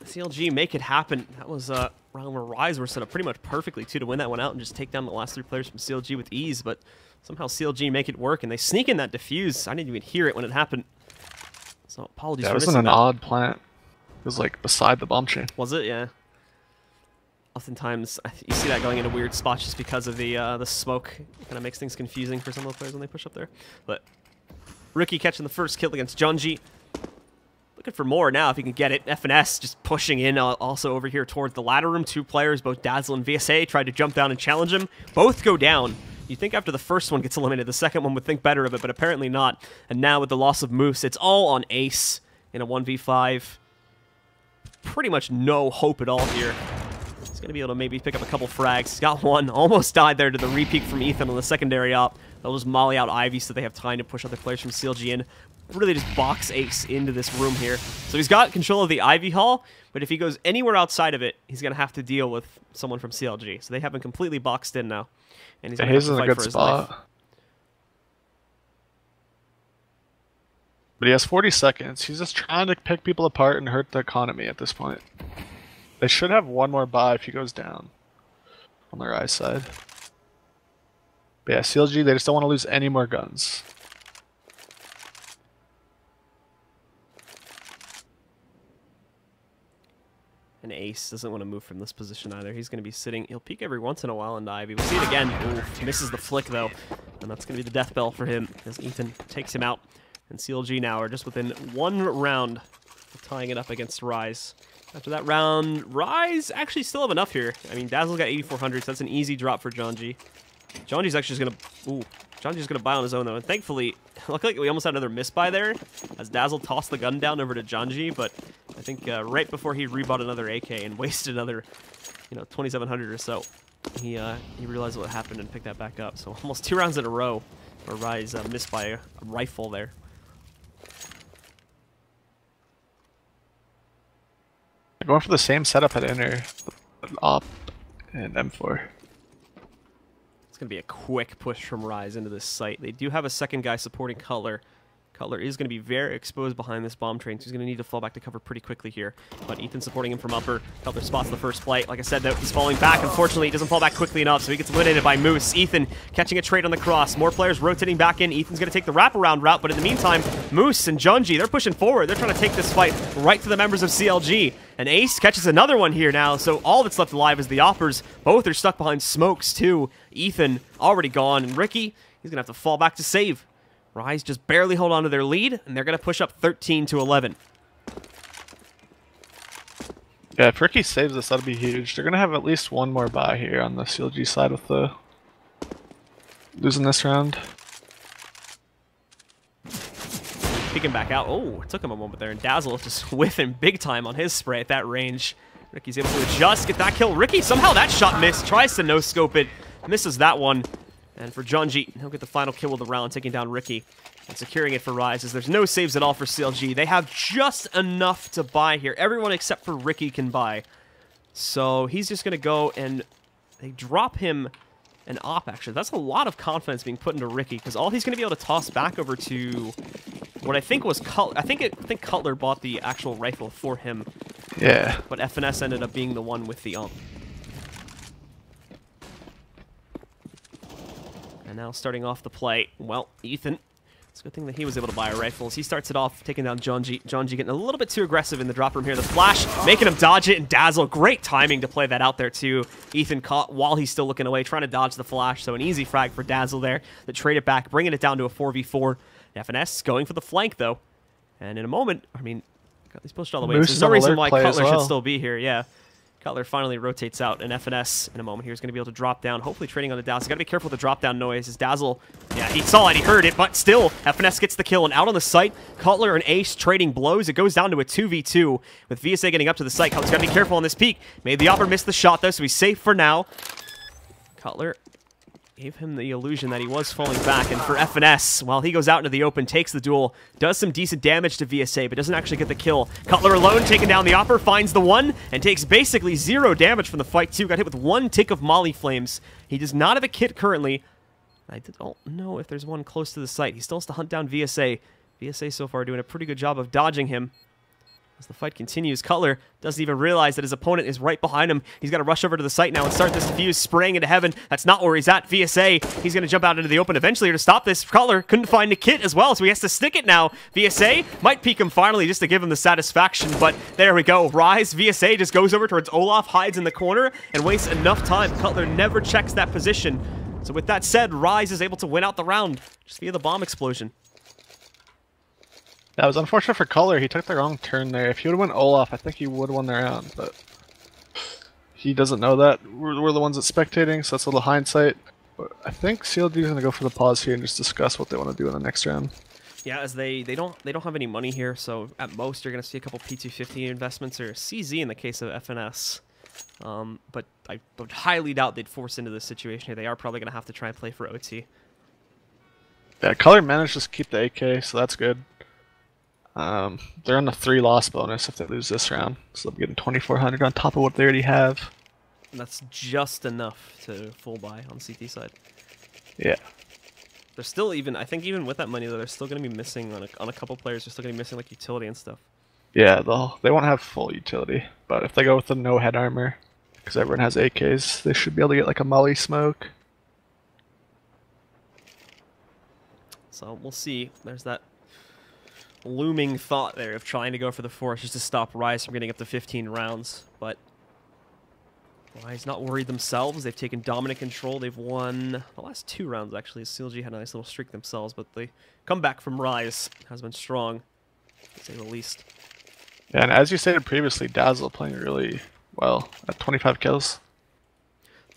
CLG make it happen. That was a round where Rise were set up pretty much perfectly, too, to win that one out and just take down the last 3 players from CLG with ease. But somehow CLG make it work, and they sneak in that defuse. I didn't even hear it when it happened. So apologies for missing that. That was an odd plant. It was like beside the bomb chain. Was it? Yeah. Oftentimes, you see that going into weird spots just because of the smoke. It kind of makes things confusing for some of the players when they push up there. But Ricky catching the first kill against Junji. Looking for more now if he can get it. FNS just pushing in also over here towards the ladder room. Two players, both Dazzle and VSA, tried to jump down and challenge him. Both go down. You'd think after the first one gets eliminated, the second one would think better of it, but apparently not. And now with the loss of Moose, it's all on Ace in a 1v5. Pretty much no hope at all here. He's going to be able to maybe pick up a couple frags. He's got one. Almost died there to the repeat from Ethan on the secondary op. They'll just molly out Ivy so they have time to push other players from CLG in. Really just box Ace into this room here. So he's got control of the Ivy Hall, but if he goes anywhere outside of it, he's going to have to deal with someone from CLG. So they have him completely boxed in now. And he's going to have to fight for his life. But he has 40 seconds. He's just trying to pick people apart and hurt the economy at this point. They should have one more buy if he goes down on their Rise side. But yeah, CLG, they just don't want to lose any more guns. And Ace doesn't want to move from this position either. He's going to be sitting. He'll peek every once in a while into Ivy. We'll see it again. Oof, misses the flick, though. And that's going to be the death bell for him as Ethan takes him out. And CLG now are just within one round of tying it up against Rise. After that round, Rise actually still have enough here. I mean, Dazzle's got 8,400, so that's an easy drop for Jonji. Jonji's actually just going to... Ooh. Jonji's going to buy on his own, though. And thankfully, luckily we almost had another misbuy there as Dazzle tossed the gun down over to Jonji. But I think right before he rebought another AK and wasted another, 2,700 or so, he realized what happened and picked that back up. So almost 2 rounds in a row where Rise missed by a rifle there. They're going for the same setup at Inner, Op, and M4. It's going to be a quick push from Rise into this site. They do have a second guy supporting Cutler. Cutler is going to be very exposed behind this bomb train, so he's going to need to fall back to cover pretty quickly here. But Ethan supporting him from upper. Cutler spots the first play. Like I said, though, he's falling back. Unfortunately, he doesn't fall back quickly enough, so he gets eliminated by Moose. Ethan catching a trade on the cross. More players rotating back in. Ethan's going to take the wraparound route, but in the meantime, Moose and Junji, they're pushing forward. They're trying to take this fight right to the members of CLG. And Ace catches another one here now, so all that's left alive is the Oppers. Both are stuck behind smokes, too. Ethan already gone, and Ricky, he's going to have to fall back to save. Rise just barely hold on to their lead, and they're going to push up 13-11. Yeah, if Ricky saves this, that'll be huge. They're going to have at least one more buy here on the CLG side with the losing this round. Peeking back out. Oh, it took him a moment there, and Dazzle just whiffing big time on his spray at that range. Ricky's able to adjust, get that kill. Ricky, somehow that shot missed. Tries to no-scope it, misses that one. And for Junji, he'll get the final kill of the round, taking down Ricky and securing it for Rise, as there's no saves at all for CLG. They have just enough to buy here. Everyone except for Ricky can buy. So he's just going to go and they drop him an op, actually. That's a lot of confidence being put into Ricky, because all he's going to be able to toss back over to what I think was Cutler. I think Cutler bought the actual rifle for him. Yeah. But FNS ended up being the one with the And now starting off the play, well, Ethan, it's a good thing that he was able to buy a rifle. As he starts it off, taking down Junji. Junji getting a little bit too aggressive in the drop room here. The flash, making him dodge it, and Dazzle, great timing to play that out there too. Ethan caught while he's still looking away, trying to dodge the flash, so an easy frag for Dazzle there. The trade it back, bringing it down to a 4v4. FNS going for the flank though. And in a moment, I mean, got these pushed all the way. So there's no reason why Cutler should still be here, yeah. Cutler finally rotates out, and FNS in a moment here is going to be able to drop down, hopefully trading on the Dazzle. Got to be careful with the drop down noise. As Dazzle, yeah, he saw it, he heard it, but still, FNS gets the kill, and out on the site, Cutler and Ace trading blows. It goes down to a 2v2 with VSA getting up to the site. Cutler's got to be careful on this peak. Made the Opper miss the shot, though, so he's safe for now. Cutler gave him the illusion that he was falling back, and for FNS, while he goes out into the open, takes the duel, does some decent damage to VSA, but doesn't actually get the kill. Cutler alone, taking down the Opper, finds the one, and takes basically 0 damage from the fight, too. Got hit with 1 tick of Molly Flames. He does not have a kit currently. I don't know if there's one close to the site. He still has to hunt down VSA. VSA so far doing a pretty good job of dodging him. As the fight continues, Cutler doesn't even realize that his opponent is right behind him. He's got to rush over to the site now and start this defuse, spraying into heaven. That's not where he's at. VSA, he's going to jump out into the open eventually to stop this. Cutler couldn't find the kit as well, so he has to stick it now. VSA might peek him finally just to give him the satisfaction, but there we go. Rise, VSA just goes over towards Olaf, hides in the corner, and wastes enough time. Cutler never checks that position. So with that said, Rise is able to win out the round just via the bomb explosion. That was unfortunate for Cutler. He took the wrong turn there. If he would have went Olaf, I think he would have won the round, but he doesn't know that. We're the ones that's spectating, so that's a little hindsight. But I think CLG is going to go for the pause here and just discuss what they want to do in the next round. Yeah, as they don't have any money here, so at most you're going to see a couple P250 investments or CZ in the case of FNS. But I would highly doubt they'd force into this situation here. They are probably going to have to try and play for OT. Yeah, Cutler managed to keep the AK, so that's good. They're on the 3-loss bonus if they lose this round, so they'll be getting 2,400 on top of what they already have. And that's just enough to full buy on CT side. Yeah. They're still I think even with that money though, they're still going to be missing on a couple players. They're still going to be missing like utility and stuff. Yeah, they won't have full utility, but if they go with the no head armor, because everyone has AKs, they should be able to get like a molly smoke. So we'll see. There's that looming thought there of trying to go for the force just to stop Rise from getting up to 15 rounds, but Rise not worried themselves. They've taken dominant control. They've won the last 2 rounds actually. CLG had a nice little streak themselves, but the comeback from Rise has been strong, to say the least. Yeah, and as you stated previously, Dazzle playing really well at 25 kills.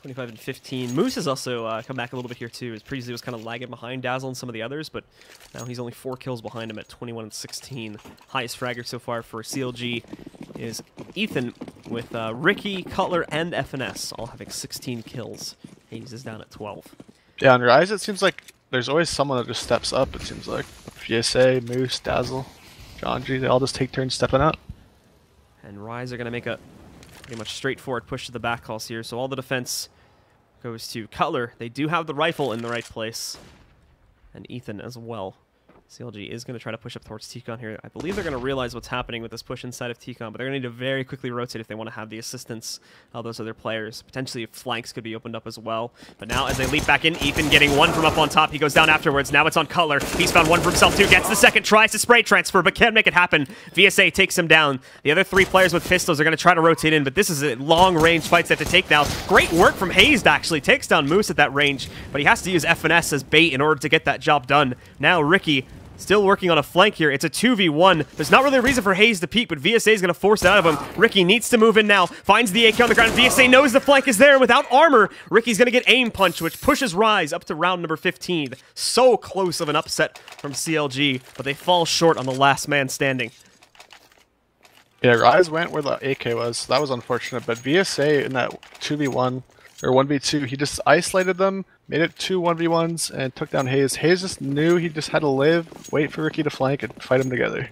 25 and 15. Moose has also come back a little bit here too. As previously was kind of lagging behind Dazzle and some of the others, but now he's only 4 kills behind him at 21 and 16. Highest fragger so far for CLG is Ethan with Ricky, Cutler, and FNS all having 16 kills. Hayes is down at 12. Yeah, on Rise it seems like there's always someone that just steps up, it seems like. VSA, Moose, Dazzle, John G, they all just take turns stepping up. And Rise are going to make a pretty much straightforward push to the back calls here, so all the defense goes to Cutler. They do have the rifle in the right place, and Ethan as well. CLG is going to try to push up towards T-Con here. I believe they're going to realize what's happening with this push inside of T-Con, but they're going to need to very quickly rotate if they want to have the assistance of those other players. Potentially flanks could be opened up as well. But now as they leap back in, Ethan getting one from up on top. He goes down afterwards. Now it's on Cutler. He's found one for himself too. Gets the second, tries to spray transfer, but can't make it happen. VSA takes him down. The other 3 players with pistols are going to try to rotate in, but this is a long-range fight they have to take now. Great work from Hayes, actually. Takes down Moose at that range, but he has to use FNS as bait in order to get that job done. Now Ricky still working on a flank here. It's a 2v1. There's not really a reason for Hayes to peek, but VSA is going to force it out of him. Ricky needs to move in now. Finds the AK on the ground. VSA knows the flank is there. Without armor, Ricky's going to get aim punch, which pushes Rise up to round number 15. So close of an upset from CLG, but they fall short on the last man standing. Yeah, Rise went where the AK was. That was unfortunate, but VSA in that 2v1 or 1v2, he just isolated them, made it 2 1v1s, and took down Hayes. Hayes just knew he just had to live, wait for Ricky to flank, and fight them together.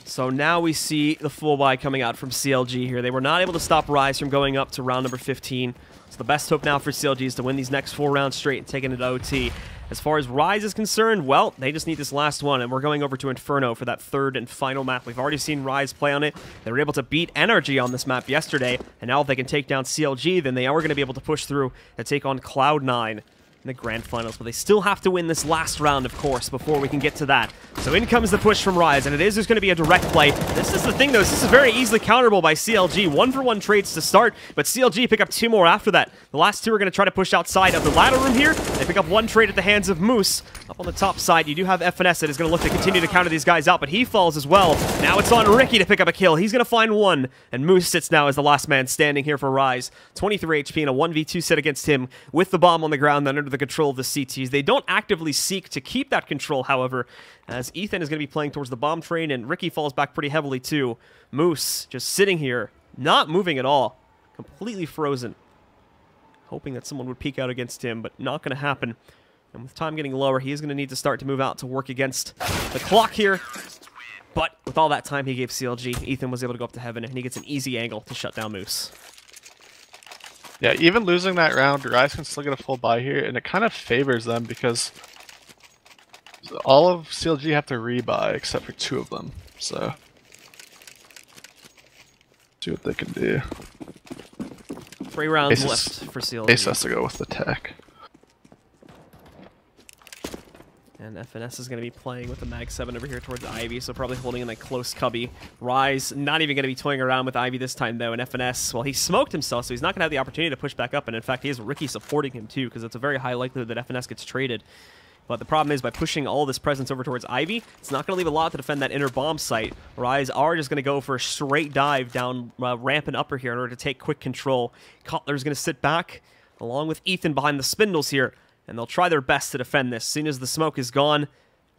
So now we see the full buy coming out from CLG here. They were not able to stop Rise from going up to round number 15. So the best hope now for CLG is to win these next 4 rounds straight and take it into OT. As far as Rise is concerned, well, they just need this last one, and we're going over to Inferno for that 3rd and final map. We've already seen Rise play on it. They were able to beat NRG on this map yesterday, and now if they can take down CLG, then they are going to be able to push through and take on Cloud9 in the grand finals, but they still have to win this last round, of course, before we can get to that. So in comes the push from Rise, and it is just going to be a direct play. This is the thing, though. This is very easily counterable by CLG. 1-for-1 trades to start, but CLG pick up 2 more after that. The last 2 are going to try to push outside of the ladder room here. They pick up 1 trade at the hands of Moose. Up on the top side, you do have FNS that is going to look to continue to counter these guys out, but he falls as well. Now it's on Ricky to pick up a kill. He's going to find 1, and Moose sits now as the last man standing here for Rise. 23 HP in a 1v2 set against him with the bomb on the ground and under the control of the CTs. They don't actively seek to keep that control, however, as Ethan is going to be playing towards the bomb train, and Ricky falls back pretty heavily too. Moose just sitting here, not moving at all, completely frozen, hoping that someone would peek out against him, but not going to happen. And with time getting lower, he is going to need to start to move out to work against the clock here. But with all that time he gave CLG, Ethan was able to go up to heaven, and he gets an easy angle to shut down Moose. Yeah, even losing that round, Rise can still get a full buy here, and it kind of favors them because all of CLG have to rebuy except for 2 of them. So See what they can do. 3 rounds left for CLG. Ace has to go with the tech. And FNS is going to be playing with the Mag 7 over here towards Ivy, so probably holding in a close cubby. Rise not even going to be toying around with Ivy this time, though, and FNS, well, he smoked himself, so he's not going to have the opportunity to push back up, and in fact, he has Ricky supporting him, too, because it's a very high likelihood that FNS gets traded. But the problem is, by pushing all this presence over towards Ivy, it's not going to leave a lot to defend that inner bomb site. Rise are just going to go for a straight dive down ramp and upper here in order to take quick control. Cutler's going to sit back, along with Ethan behind the spindles here, and they'll try their best to defend this. As soon as the smoke is gone,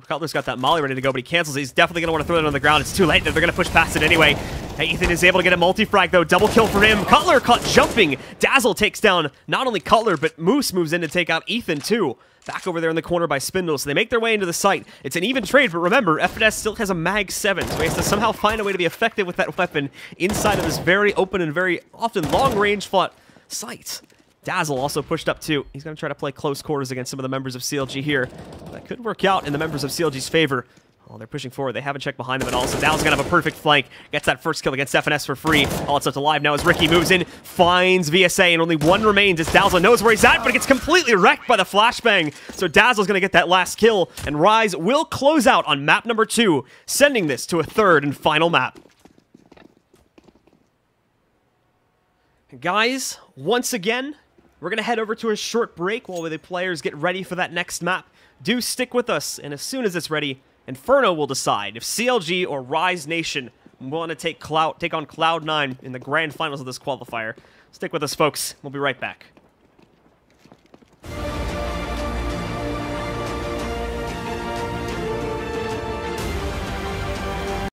Cutler's got that molly ready to go, but he cancels it. He's definitely going to want to throw it on the ground. It's too late. They're going to push past it anyway. Hey, Ethan is able to get a multi-frag, though. Double kill for him. Cutler caught jumping. Dazzle takes down not only Cutler, but Moose moves in to take out Ethan, too. Back over there in the corner by Spindle, so they make their way into the site. It's an even trade, but remember, FNS still has a Mag 7, so he has to somehow find a way to be effective with that weapon inside of this very open and very often long-range fought site. Dazzle also pushed up too. He's going to try to play close quarters against some of the members of CLG here. That could work out in the members of CLG's favor. Oh, they're pushing forward. They haven't checked behind them at all, so Dazzle's going to have a perfect flank. Gets that first kill against FNS for free. All it's left alive now as Ricky moves in, finds VSA, and only one remains as Dazzle knows where he's at, but it gets completely wrecked by the flashbang. So Dazzle's going to get that last kill, and Rise will close out on map number 2, sending this to a third and final map. Guys, once again, we're going to head over to a short break while the players get ready for that next map. Do stick with us, and as soon as it's ready, Inferno will decide if CLG or Rise Nation want to take on Cloud9 in the grand finals of this qualifier. Stick with us, folks. We'll be right back.